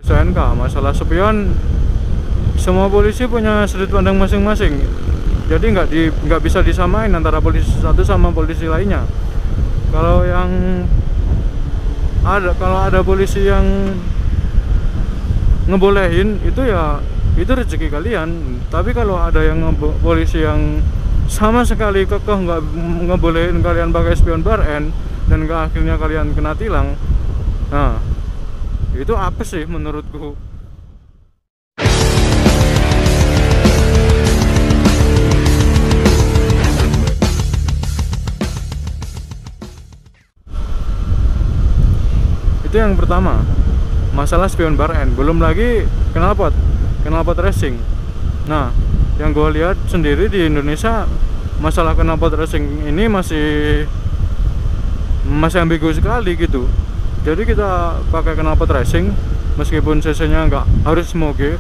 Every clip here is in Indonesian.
SNK. Masalah spion, semua polisi punya sudut pandang masing-masing. Jadi nggak bisa disamain antara polisi satu sama polisi lainnya. Kalau ada polisi yang ngebolehin itu ya itu rezeki kalian. Tapi kalau ada polisi yang sama sekali kekeh nggak ngebolehin kalian pakai spion bar N dan akhirnya kalian kena tilang, nah itu apa sih menurutku. Itu yang pertama, masalah spion bar N. Belum lagi knalpot racing. Nah, yang gue lihat sendiri di Indonesia, masalah knalpot racing ini masih ambigu sekali gitu. Jadi kita pakai knalpot racing meskipun cc-nya nggak harus moge,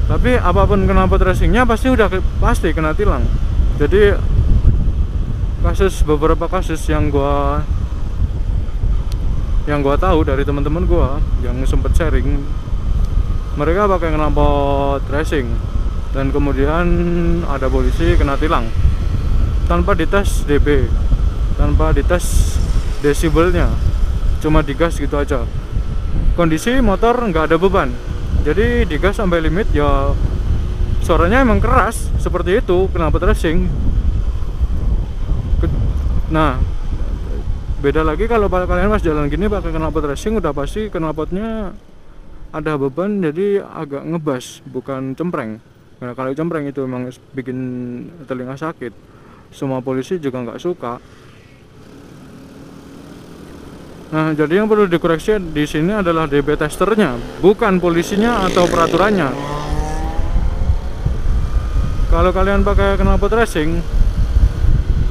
tapi apapun knalpot racingnya pasti kena tilang. Jadi beberapa kasus yang gua tahu dari teman-teman gua yang sempet sharing, mereka pakai knalpot racing dan kemudian ada polisi kena tilang tanpa dites dB, tanpa dites desibelnya, cuma digas gitu aja. Kondisi motor nggak ada beban, jadi digas sampai limit ya, suaranya emang keras seperti itu knalpot racing. Nah, beda lagi kalau kalian pas jalan gini pakai knalpot racing, udah pasti knalpotnya ada beban, jadi agak ngebas, bukan cempreng. Karena kalau cempreng itu memang bikin telinga sakit. Semua polisi juga nggak suka. Nah, jadi yang perlu dikoreksi di sini adalah DB testernya, bukan polisinya atau peraturannya. Kalau kalian pakai knalpot racing,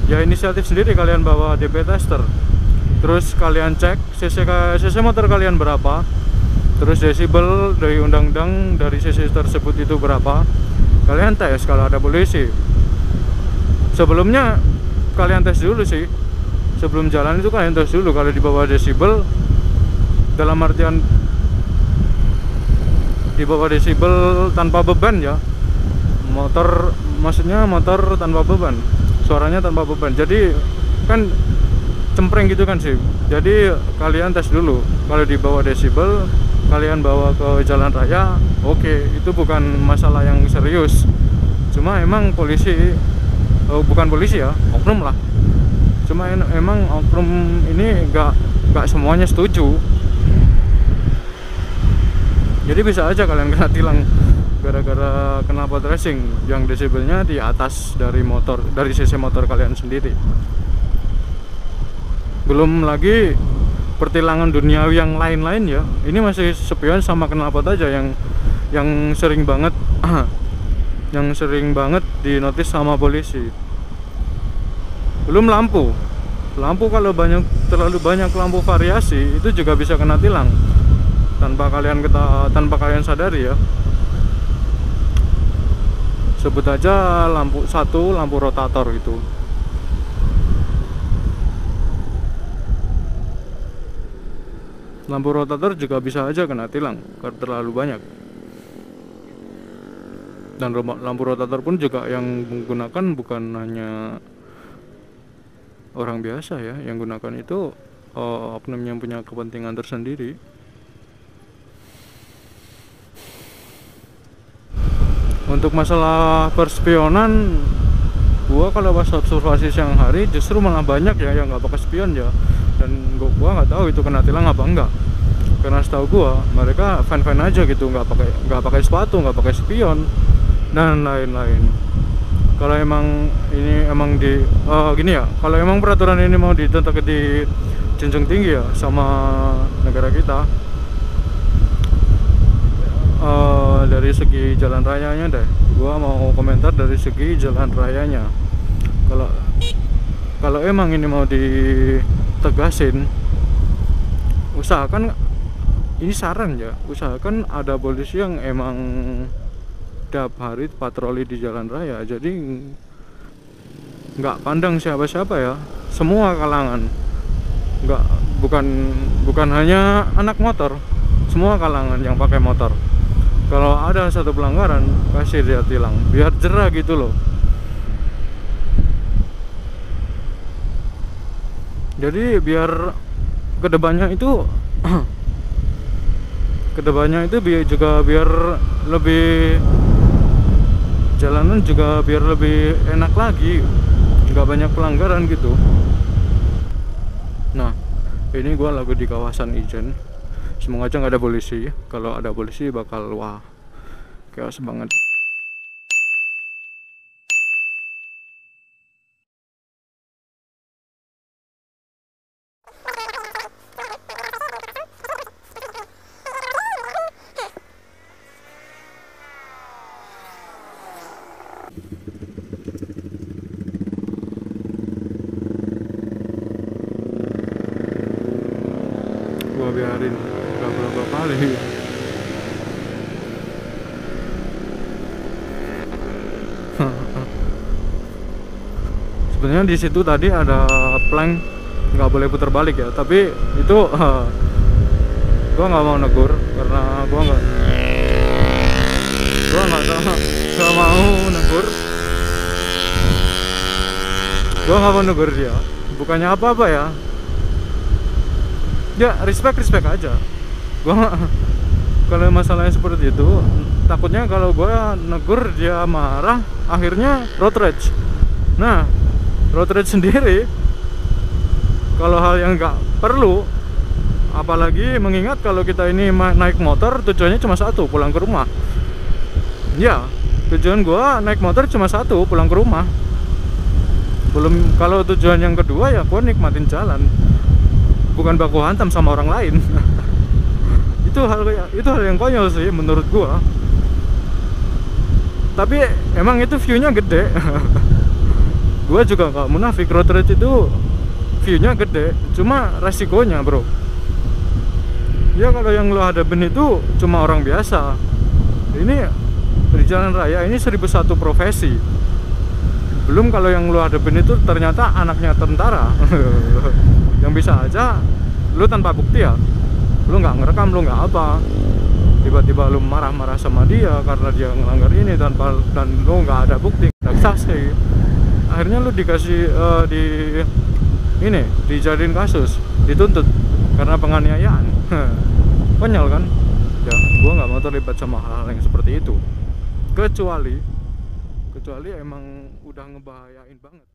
ya inisiatif sendiri kalian bawa DB tester. Terus kalian cek cc motor kalian berapa, terus desibel dari undang-undang dari cc tersebut itu berapa, kalian tes kalau ada polisi. Sebelumnya kalian tes dulu sih, sebelum jalan itu kalian tes dulu kalau di bawah desibel, dalam artian di bawah desibel tanpa beban ya, maksudnya motor tanpa beban, suaranya tanpa beban, jadi kan cempreng gitu kan sih. Jadi kalian tes dulu kalau di bawah desibel, kalian bawa ke jalan raya, oke, itu bukan masalah yang serius. Cuma emang polisi, bukan polisi ya, oknum lah. Cuma emang oknum ini nggak semuanya setuju. Jadi bisa aja kalian kena tilang gara-gara knalpot racing yang desibelnya di atas dari cc motor kalian sendiri. Belum lagi pertilangan duniawi yang lain-lain ya. Ini masih spion sama knalpot aja yang sering banget yang sering banget dinotis sama polisi. Belum lampu kalau terlalu banyak lampu variasi itu juga bisa kena tilang tanpa kalian sadari ya. Sebut aja lampu rotator gitu. Lampu rotator juga bisa aja kena tilang karena terlalu banyak. Dan lampu rotator pun juga yang menggunakan bukan hanya orang biasa ya, yang gunakan itu oknum yang punya kepentingan tersendiri. Untuk masalah perspionan, gua kalau pas observasi siang hari justru malah banyak ya yang nggak pakai spion ya, dan gua nggak tahu itu kena tilang apa enggak, karena setahu gua mereka fine aja gitu, nggak pakai sepatu, nggak pakai spion dan lain-lain. Kalau emang ini emang gini ya, kalau emang peraturan ini mau dijunjung tinggi ya sama negara kita, dari segi jalan rayanya deh, gua mau komentar dari segi jalan rayanya. Kalau emang ini mau ditegasin, usahakan, ini saran ya, usahakan ada polisi yang emang tiap hari patroli di jalan raya, jadi nggak pandang siapa-siapa ya, semua kalangan, bukan hanya anak motor, semua kalangan yang pakai motor. Kalau ada satu pelanggaran, kasih dia tilang, biar jerah gitu loh. Jadi biar kedepannya itu biar lebih, jalanan juga biar lebih enak lagi, nggak banyak pelanggaran gitu. Nah, ini gua lagi di kawasan Ijen. Semoga aja nggak ada polisi. Kalau ada polisi bakal wah chaos banget. Gua biarin udah berapa kali. Sebenarnya di situ tadi ada plank, nggak boleh putar balik ya, tapi itu gua nggak mau negur karena gua nggak mau negur dia, bukannya apa-apa ya. Ya respect aja. Gua kalau masalahnya seperti itu, takutnya kalau gua negur dia marah, akhirnya road rage. Nah, road rage sendiri kalau hal yang nggak perlu, apalagi mengingat kalau kita ini naik motor tujuannya cuma satu, pulang ke rumah. Ya, tujuan gua naik motor cuma satu, pulang ke rumah. Belum, kalau tujuan yang kedua ya gua nikmatin jalan, bukan baku hantam sama orang lain. itu hal yang konyol sih menurut gua. Tapi emang itu view-nya gede. Gua juga nggak munafik, road rage itu view-nya gede, cuma resikonya bro. Ya kalau yang lo hadapin itu cuma orang biasa. Ini di jalan raya ini 1001 profesi. Belum kalau yang lo hadapin itu ternyata anaknya tentara. Yang bisa aja lu tanpa bukti ya, lu nggak ngerekam, lu nggak apa, tiba-tiba lu marah-marah sama dia karena dia ngelanggar ini dan lu nggak ada bukti, nggak saksi, akhirnya lu dikasih dijadiin kasus, dituntut karena penganiayaan. Konyol kan ya. Gua nggak mau terlibat sama hal-hal yang seperti itu, kecuali emang udah ngebahayain banget.